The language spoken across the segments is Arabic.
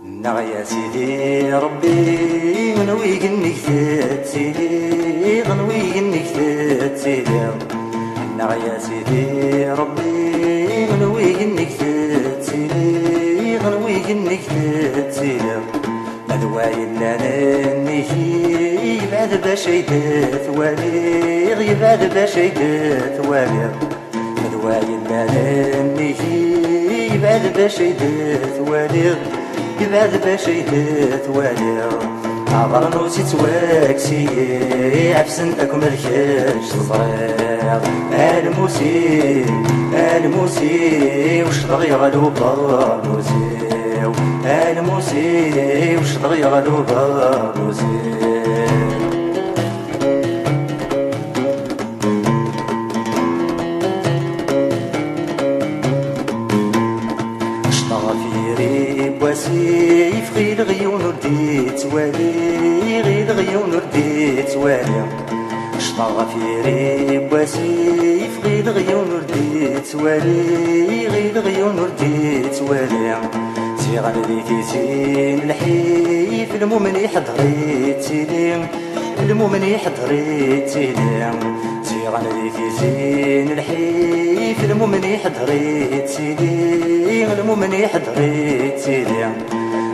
يا سيدي ربي غنوي قنك سيدي غنوي قنك سيدي يا سيدي ربي غنوي قنك سيدي غنوي قنك سيدي مدواي لنا نهي يبعد باش يدات واليغ يبعد باش يدات واليغ مدواي لنا نهي يبعد باش يدات واليغ يبعد باش يدات واليغ عبر نوسي تواكسي عفسنتك ملكاش صغير الموسي الموسي وش ضغي غلو بارنوسي الموسي وش ضغي غلو بارنوسي وسيف غير غيون رديت والي غير غيون رديت والي شطاغ في ريب وسيف غير غيون رديت والي غير غيون رديت والي سيغان ذيك زين الحيف المؤمن حضريت لي المؤمن حضريت لي سيغان ذيك زين الحيف المؤمن حضريت لي المؤمن حضريت لي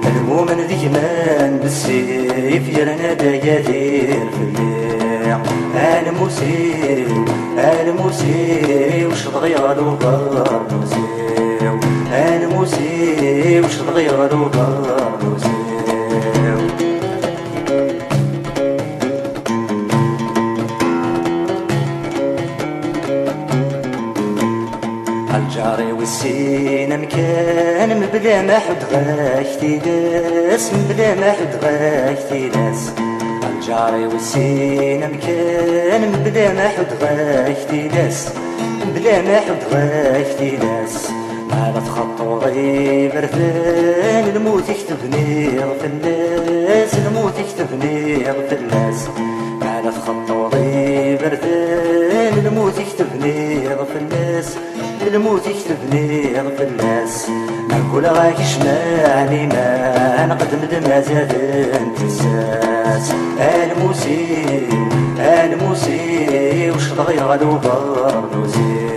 المؤمن ذي مان بالسيف يرنا داير في الليل الموسي الموسي وش تغيروا بارنوسي الموسي وش تغيروا بارنوسي الجاري والسين مكان مبلا ما حد غاكتي ناس مبلا ما حد غاكتي ناس الجاري والسين مكان مبلا ما حد غاكتي ناس مبلا ما حد غاكتي ناس على تخطو غير برثان الموت يكتبني في الناس الموت يكتبني في الناس على تخطو غير برثان الموت يكتبني في الناس الموت يكتبني في الناس نقول غاك شمعني ما نقدم ما زاد انتساس الموسي الموسي وش تغيروا بارنوسي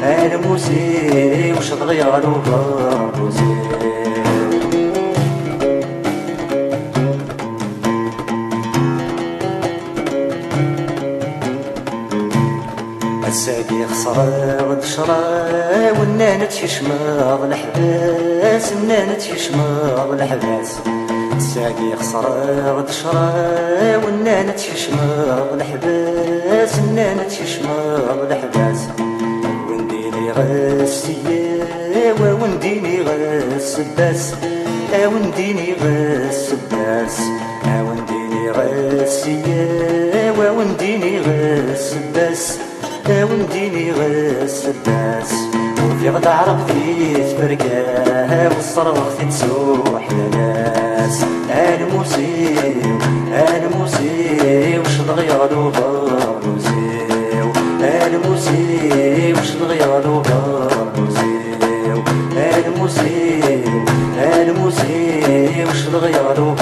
الموسي وش تغيروا بارنوسي الساقي خسرة ودشرة والنانة تشماغ الحباس النانة تشماغ الحباس الساقي خسرة ودشرة والنانة تشماغ الحباس النانة تشماغ الحباس ونديني غاسية ونديني غاس الباس ونديني غاس الباس ونديني غاسية ونديني غاس الباس ونديني غاس الباس وفي غدا عرفتي تفرقاه والصرخ تسوح لناس الموسي الموسي وش تغيروا بارنوسي الموسي وش تغيروا بارنوسي الموسي الموسي وش تغيروا